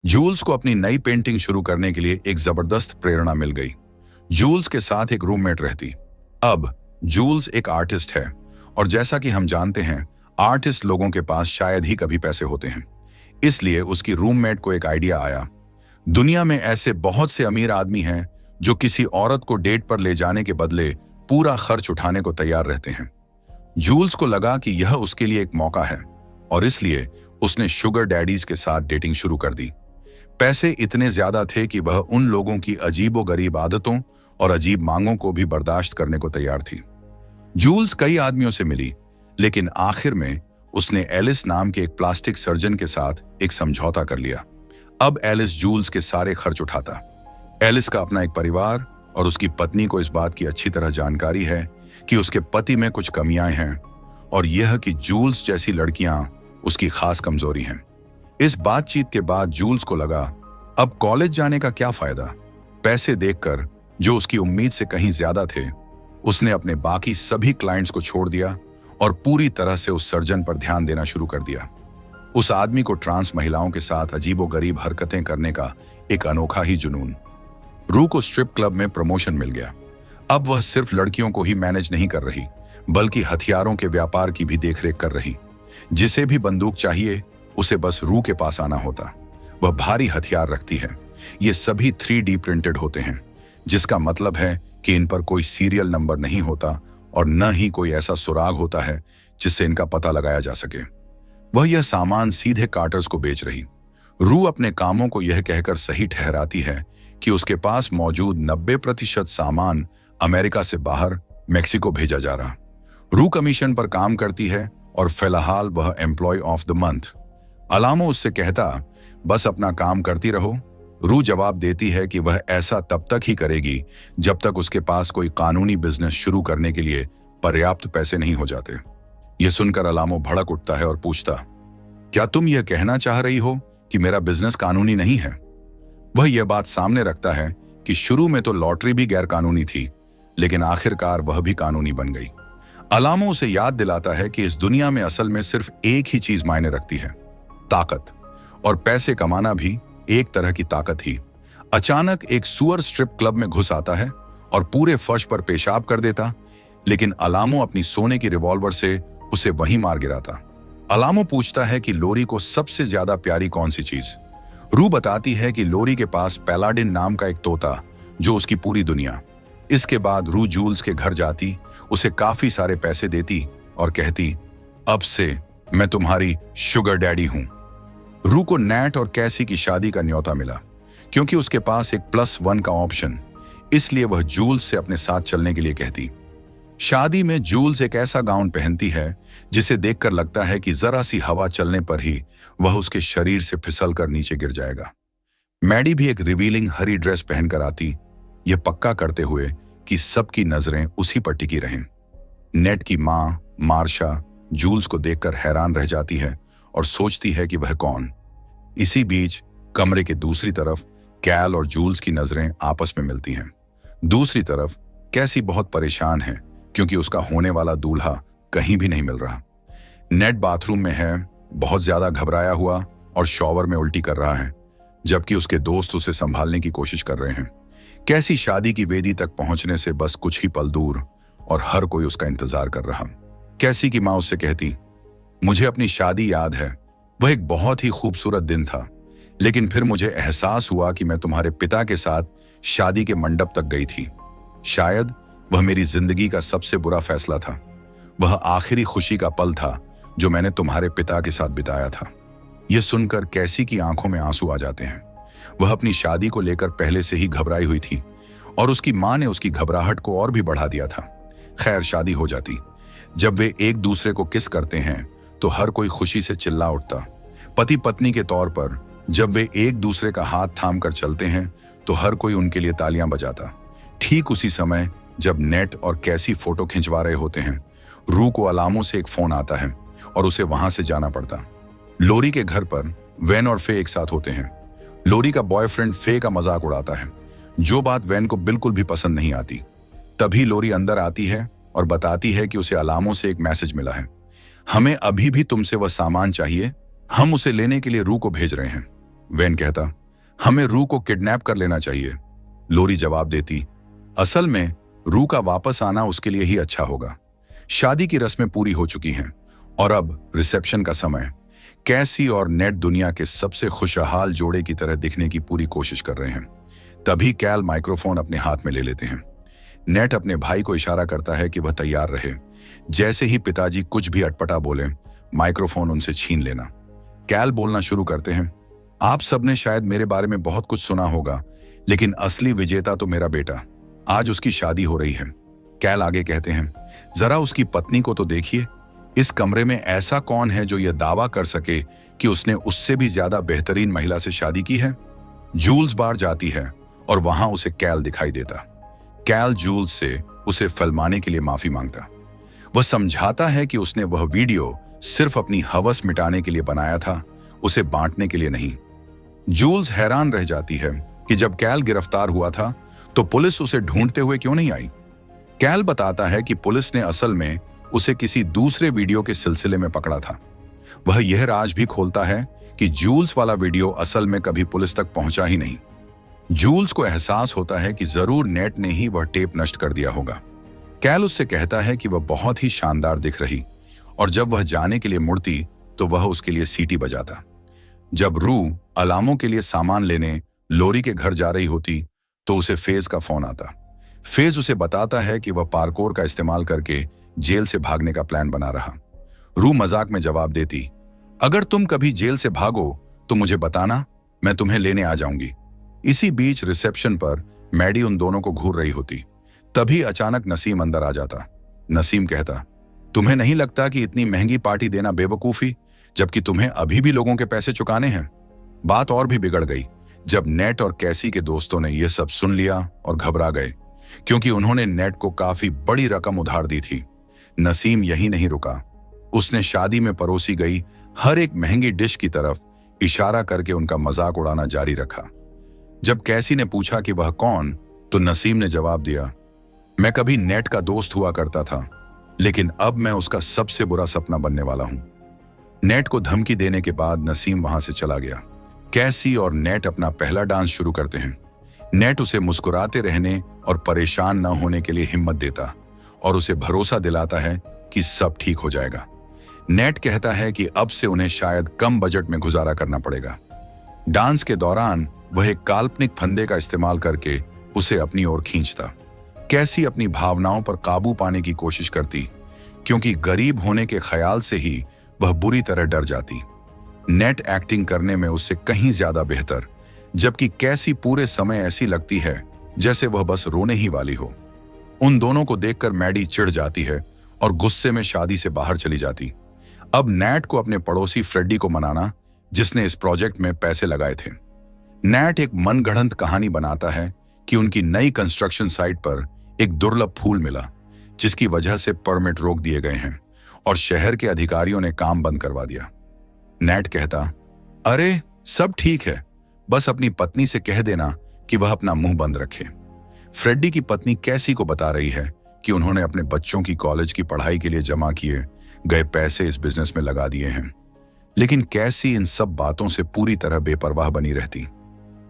Joules को अपनी नई पेंटिंग शुरू करने के लिए एक जबरदस्त प्रेरणा मिल गई। जूल्स के साथ एक रूममेट रहती। अब जूल्स एक आर्टिस्ट है और जैसा कि हम जानते हैं, आर्टिस्ट लोगों के पास शायद ही कभी पैसे होते हैं। इसलिए उसकी रूममेट को एक आइडिया आया। दुनिया में ऐसे बहुत से अमीर आदमी हैं जो किसी औरत को डेट पर ले जाने के बदले पूरा खर्च उठाने को तैयार रहते हैं। जूल्स को लगा कि यह उसके लिए एक मौका है और इसलिए उसने शुगर डैडीज के साथ डेटिंग शुरू कर दी। पैसे इतने ज्यादा थे कि वह उन लोगों की अजीबोगरीब आदतों और अजीब मांगों को भी बर्दाश्त करने को तैयार थी। जूल्स कई आदमियों से मिली, लेकिन आखिर में उसने एलिस नाम के एक प्लास्टिक सर्जन के साथ एक समझौता कर लिया। अब एलिस जूल्स के सारे खर्च उठाता। एलिस का अपना एक परिवार और उसकी पत्नी को इस बात की अच्छी तरह जानकारी है कि उसके पति में कुछ कमियां हैं और यह कि जूल्स जैसी लड़कियां उसकी खास कमजोरी हैं। इस बातचीत के बाद जूल्स को लगा, अब कॉलेज जाने का क्या फायदा। पैसे देखकर, जो उसकी उम्मीद से कहीं ज्यादा थे, उसने अपने बाकी सभी क्लाइंट्स को छोड़ दिया और पूरी तरह से उस सर्जन पर ध्यान देना शुरू कर दिया। उस आदमी को ट्रांस महिलाओं के साथ अजीबोगरीब हरकतें करने का एक अनोखा ही जुनून। रू को स्ट्रिप क्लब में प्रमोशन मिल गया। अब वह सिर्फ लड़कियों को ही मैनेज नहीं कर रही, बल्कि हथियारों के व्यापार की भी देखरेख कर रही। जिसे भी बंदूक चाहिए, उसे बस रू के पास आना होता। वह भारी हथियार रखती है। ये सभी 3D प्रिंटेड होते हैं, जिसका मतलब है कि इन पर कोई सीरियल नंबर नहीं होता और न ही कोई ऐसा सुराग होता है जिससे इनका पता लगाया जा सके। वह यह सामान सीधे कार्टर्स को बेच रही। रू अपने कामों को यह कहकर सही ठहराती है कि उसके पास मौजूद 90% सामान अमेरिका से बाहर मेक्सिको भेजा जा रहा। रू कमीशन पर काम करती है और फिलहाल वह employee of the month. Alamo उससे कहता, बस अपना काम करती रहो। रू जवाब देती है कि वह ऐसा तब तक ही करेगी जब तक उसके पास कोई कानूनी बिजनेस शुरू करने के लिए पर्याप्त पैसे नहीं हो जाते। यह सुनकर अलामो भड़क उठता है और पूछता, क्या तुम यह कहना चाह रही हो कि मेरा बिजनेस कानूनी नहीं है? वह यह बात सामने रखता है कि शुरू में तो लॉटरी भी गैर कानूनी थी, लेकिन आखिरकार वह भी कानूनी बन गई। अलामो उसे याद दिलाता है कि इस दुनिया में असल में सिर्फ एक ही चीज मायने रखती है, ताकत। और पैसे कमाना भी एक तरह की ताकत ही। अचानक एक सुअर स्ट्रिप क्लब में घुस आता है और पूरे फर्श पर पेशाब कर देता, लेकिन अलामो अपनी सोने की रिवॉल्वर से उसे वहीं मार गिराता। अलामो पूछता है कि लोरी को सबसे ज्यादा प्यारी कौन सी चीज। रू बताती है कि लोरी के पास पैलाडिन नाम का एक तोता, जो उसकी पूरी दुनिया। इसके बाद रू जूल्स के घर जाती, उसे काफी सारे पैसे देती और कहती, अब से मैं तुम्हारी शुगर डैडी हूं। रू को नैट और कैसी की शादी का न्योता मिला। क्योंकि उसके पास एक +1 का ऑप्शन, इसलिए वह जूल्स से अपने साथ चलने के लिए कहती। शादी में जूल्स एक ऐसा गाउन पहनती है जिसे देखकर लगता है कि जरा सी हवा चलने पर ही वह उसके शरीर से फिसलकर नीचे गिर जाएगा। मैडी भी एक रिवीलिंग हरी ड्रेस पहनकर आती, यह पक्का करते हुए कि सबकी नजरें उसी पर टिकी रहें। नेट की मां मार्शा जूल्स को देखकर हैरान रह जाती है और सोचती है कि वह कौन। इसी बीच कमरे के दूसरी तरफ कैल और जूल्स की नजरें आपस में मिलती हैं। दूसरी तरफ कैसी बहुत परेशान है क्योंकि उसका होने वाला दूल्हा कहीं भी नहीं मिल रहा। नेट बाथरूम में है, बहुत ज्यादा घबराया हुआ और शॉवर में उल्टी कर रहा है, जबकि उसके दोस्त उसे संभालने की कोशिश कर रहे हैं। कैसी शादी की वेदी तक पहुंचने से बस कुछ ही पल दूर और हर कोई उसका इंतजार कर रहा। कैसी की मां उससे कहती, मुझे अपनी शादी याद है, वह एक बहुत ही खूबसूरत दिन था, लेकिन फिर मुझे एहसास हुआ कि मैं तुम्हारे पिता के साथ शादी के मंडप तक गई थी। शायद वह मेरी जिंदगी का सबसे बुरा फैसला था। वह आखिरी खुशी का पल था जो मैंने तुम्हारे पिता के साथ बिताया था। यह सुनकर कैसी की आंखों में आंसू आ जाते हैं। वह अपनी शादी को लेकर पहले से ही घबराई हुई थी और उसकी मां ने उसकी घबराहट को और भी बढ़ा दिया था। खैर, शादी हो जाती। जब वे एक दूसरे को किस करते हैं तो हर कोई खुशी से चिल्ला उठता। पति पत्नी के तौर पर जब वे एक दूसरे का हाथ थाम कर चलते हैं तो हर कोई उनके लिए तालियां बजाता। ठीक उसी समय जब नेट और कैसी फोटो खिंचवा रहे होते हैं, रू को अलामो से एक फोन आता है और उसे वहां से जाना पड़ता। लोरी के घर पर वेन और फे एक साथ होते हैं। लोरी का बॉयफ्रेंड फे का मजाक उड़ाता है, जो बात वेन को बिल्कुल भी पसंद नहीं आती। तभी लोरी अंदर आती है और बताती है कि उसे अलामो से एक मैसेज मिला है। हमें अभी भी तुमसे वह सामान चाहिए, हम उसे लेने के लिए रू को भेज रहे हैं। वेन कहता, हमें रू को किडनैप कर लेना चाहिए। लोरी जवाब देती, असल में रू का वापस आना उसके लिए ही अच्छा होगा। शादी की रस्में पूरी हो चुकी हैं और अब रिसेप्शन का समय। कैसी और नेट दुनिया के सबसे खुशहाल जोड़े की तरह दिखने की पूरी कोशिश कर रहे हैं। तभी कैल माइक्रोफोन अपने हाथ में ले लेते हैं। नेट अपने भाई को इशारा करता है कि वह तैयार रहे। जैसे ही पिताजी कुछ भी अटपटा बोले, माइक्रोफोन उनसे छीन लेना। कैल बोलना शुरू करते हैं, आप सबने शायद मेरे बारे में बहुत कुछ सुना होगा, लेकिन असली विजेता तो मेरा बेटा। आज उसकी शादी हो रही है। कैल आगे कहते हैं, जरा उसकी पत्नी को तो देखिए। इस कमरे में ऐसा कौन है जो यह दावा कर सके कि उसने उससे भी ज्यादा बेहतरीन महिला से शादी की है। जूल्स बाहर जाती है और वहां उसे कैल दिखाई देता। कैल जूल्स से उसे फिल्माने के लिए माफी मांगता। वह समझाता है कि उसने वह वीडियो सिर्फ अपनी हवस मिटाने के लिए बनाया था, उसे बांटने के लिए नहीं। जूल्स हैरान रह जाती है कि जब कैल गिरफ्तार हुआ था तो पुलिस उसे ढूंढते हुए क्यों नहीं आई। कैल बताता है कि पुलिस ने असल में उसे किसी दूसरे वीडियो के सिलसिले में पकड़ा था। वह यह राज भी खोलता है कि जूल्स वाला वीडियो असल में कभी पुलिस तक पहुंचा ही नहीं। जूल्स को एहसास होता है कि जरूर नेट ने ही वह टेप नष्ट कर दिया होगा। कैल उससे कहता है कि वह बहुत ही शानदार दिख रही और जब वह जाने के लिए मुड़ती तो वह उसके लिए सीटी बजाता। जब रू अलामों के लिए सामान लेने लोरी के घर जा रही होती तो उसे फेज का फोन आता। फेज उसे बताता है कि वह पार्कोर का इस्तेमाल करके जेल से भागने का प्लान बना रहा। रू मजाक में जवाब देती, अगर तुम कभी जेल से भागो तो मुझे बताना, मैं तुम्हें लेने आ जाऊंगी। इसी बीच रिसेप्शन पर मैडी उन दोनों को घूर रही होती। तभी अचानक नसीम अंदर आ जाता। नसीम कहता, तुम्हें नहीं लगता कि इतनी महंगी पार्टी देना बेवकूफी, जबकि तुम्हें अभी भी लोगों के पैसे चुकाने हैं। बात और भी बिगड़ गई जब नेट और कैसी के दोस्तों ने यह सब सुन लिया और घबरा गए, क्योंकि उन्होंने नेट को काफी बड़ी रकम उधार दी थी। नसीम यही नहीं रुका, उसने शादी में परोसी गई हर एक महंगी डिश की तरफ इशारा करके उनका मजाक उड़ाना जारी रखा। जब कैसी ने पूछा कि वह कौन, तो नसीम ने जवाब दिया, मैं कभी नेट का दोस्त हुआ करता था, लेकिन अब मैं उसका सबसे बुरा सपना बनने वाला हूं। नेट को धमकी देने के बाद नसीम वहां से चला गया। कैसी और नेट अपना पहला डांस शुरू करते हैं। नेट उसे मुस्कुराते रहने और परेशान न होने के लिए हिम्मत देता और उसे भरोसा दिलाता है कि सब ठीक हो जाएगा। नेट कहता है कि अब से उन्हें शायद कम बजट में गुजारा करना पड़ेगा। डांस के दौरान वह एक काल्पनिक फंदे का इस्तेमाल करके उसे अपनी ओर खींचता। कैसी अपनी भावनाओं पर काबू पाने की कोशिश करती, क्योंकि गरीब होने के ख्याल से ही वह बुरी तरह डर जाती। नेट एक्टिंग करने में उससे कहीं ज्यादा बेहतर, जबकि कैसी पूरे समय ऐसी लगती है जैसे वह बस रोने ही वाली हो। उन दोनों को देखकर मैडी चिढ़ जाती है और गुस्से में शादी से बाहर चली जाती। अब नेट को अपने पड़ोसी फ्रेडी को मनाना, जिसने इस प्रोजेक्ट में पैसे लगाए थे। नेट एक मनगढ़ंत कहानी बनाता है कि उनकी नई कंस्ट्रक्शन साइट पर एक दुर्लभ फूल मिला, जिसकी वजह से परमिट रोक दिए गए हैं और शहर के अधिकारियों ने काम बंद करवा दिया। नेट कहता, अरे सब ठीक है, बस अपनी पत्नी से कह देना कि वह अपना मुंह बंद रखे। फ्रेडी की पत्नी कैसी को बता रही है कि उन्होंने अपने बच्चों की कॉलेज की पढ़ाई के लिए जमा किए गए पैसे इस बिजनेस में लगा दिए हैं, लेकिन कैसी इन सब बातों से पूरी तरह बेपरवाह बनी रहती।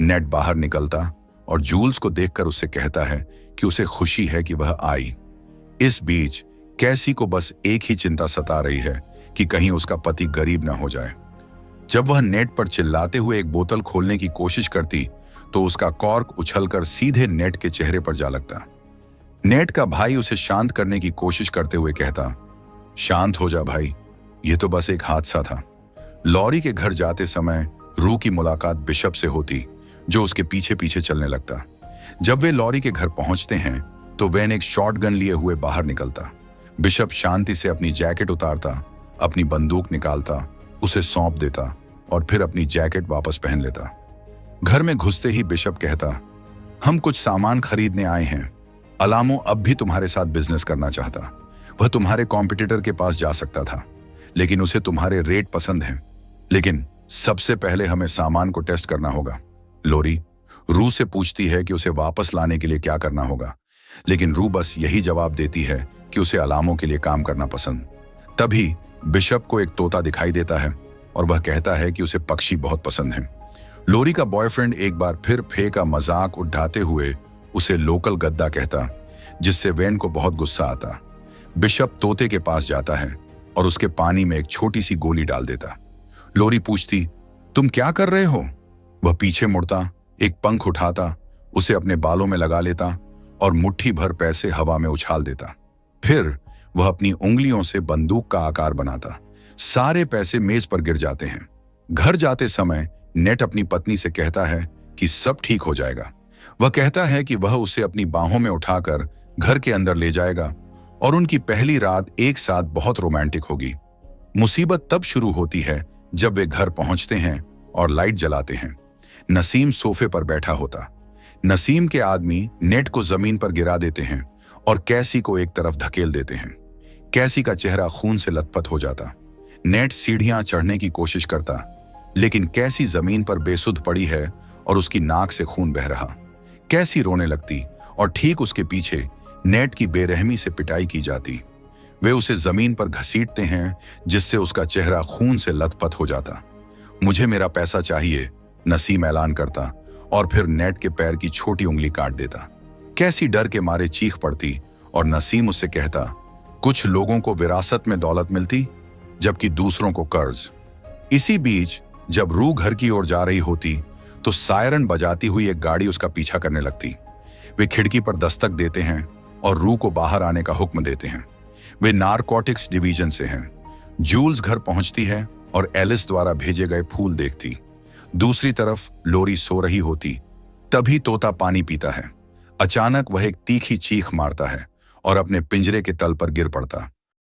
नेट बाहर निकलता और जूल्स को देखकर उससे कहता है कि उसे खुशी है कि वह आई। इस बीच कैसी को बस एक ही चिंता सता रही है कि कहीं उसका पति गरीब न हो जाए। जब वह नेट पर चिल्लाते हुए एक बोतल खोलने की कोशिश करती तो उसका कॉर्क उछलकर सीधे नेट के चेहरे पर जा लगता। नेट का भाई उसे शांत करने की कोशिश करते हुए कहता, शांत हो जा भाई, यह तो बस एक हादसा था। लॉरी के घर जाते समय रू की मुलाकात बिशप से होती, जो उसके पीछे पीछे चलने लगता। जब वे लॉरी के घर पहुंचते हैं तो वैन एक शॉटगन लिए हुए बाहर निकलता। बिशप शांति से अपनी जैकेट उतारता, अपनी बंदूक निकालता, उसे सौंप देता और फिर अपनी जैकेट वापस पहन लेता। घर में घुसते ही बिशप कहता, हम कुछ सामान खरीदने आए हैं। अलामो अब भी तुम्हारे साथ बिजनेस करना चाहता। वह तुम्हारे कॉम्पिटिटर के पास जा सकता था, लेकिन उसे तुम्हारे रेट पसंद हैं। लेकिन सबसे पहले हमें सामान को टेस्ट करना होगा। लोरी रू से पूछती है कि उसे वापस लाने के लिए क्या करना होगा, लेकिन रू बस यही जवाब देती है कि उसे अलामों के लिए काम करना पसंद। तभी बिशप को एक तोता दिखाई देता है और वह कहता है कि उसे पक्षी बहुत पसंद हैं। लोरी का बॉयफ्रेंड एक बार फिर फे का मजाक उठाते हुए उसे लोकल गद्दा कहता, जिससे वेन को बहुत गुस्सा आता। बिशप तोते के पास जाता है और उसके पानी में एक छोटी सी गोली डाल देता। लोरी पूछती, तुम क्या कर रहे हो? वह पीछे मुड़ता, एक पंख उठाता, उसे अपने बालों में लगा लेता और मुट्ठी भर पैसे हवा में उछाल देता। फिर वह अपनी उंगलियों से बंदूक का आकार बनाता। सारे पैसे मेज पर गिर जाते हैं। घर जाते समय नेट अपनी पत्नी से कहता है कि सब ठीक हो जाएगा। वह कहता है कि वह उसे अपनी बाहों में उठाकर घर के अंदर ले जाएगा और उनकी पहली रात एक साथ बहुत रोमांटिक होगी। मुसीबत तब शुरू होती है जब वे घर पहुंचते हैं और लाइट जलाते हैं। नसीम सोफे पर बैठा होता। नसीम के आदमी नेट को जमीन पर गिरा देते हैं और कैसी को एक तरफ धकेल देते हैं। कैसी का चेहरा खून से लथपथ हो जाता। नेट सीढ़ियां चढ़ने की कोशिश करता, लेकिन कैसी जमीन पर बेसुध पड़ी है और उसकी नाक से खून बह रहा। कैसी रोने लगती और ठीक उसके पीछे नेट की बेरहमी से पिटाई की जाती। वे उसे जमीन पर घसीटते हैं, जिससे उसका चेहरा खून से लथपथ हो जाता। मुझे मेरा पैसा चाहिए, नसीम ऐलान करता और फिर नेट के पैर की छोटी उंगली काट देता। कैसी डर के मारे चीख पड़ती और नसीम उससे कहता, कुछ लोगों को विरासत में दौलत मिलती, जबकि दूसरों को कर्ज। इसी बीच जब रू घर की ओर जा रही होती तो सायरन बजाती हुई एक गाड़ी उसका पीछा करने लगती। वे खिड़की पर दस्तक देते हैं और रू को बाहर आने का हुक्म देते हैं। वे नारकोटिक्स डिवीजन से हैं। जूल्स घर पहुंचती है और एलिस द्वारा भेजे गए फूल देखती। दूसरी तरफ लोरी सो रही होती। तभी तोता पानी पीता है। अचानक वह एक तीखी चीख मारता है और अपने पिंजरे के तल पर गिर पड़ता।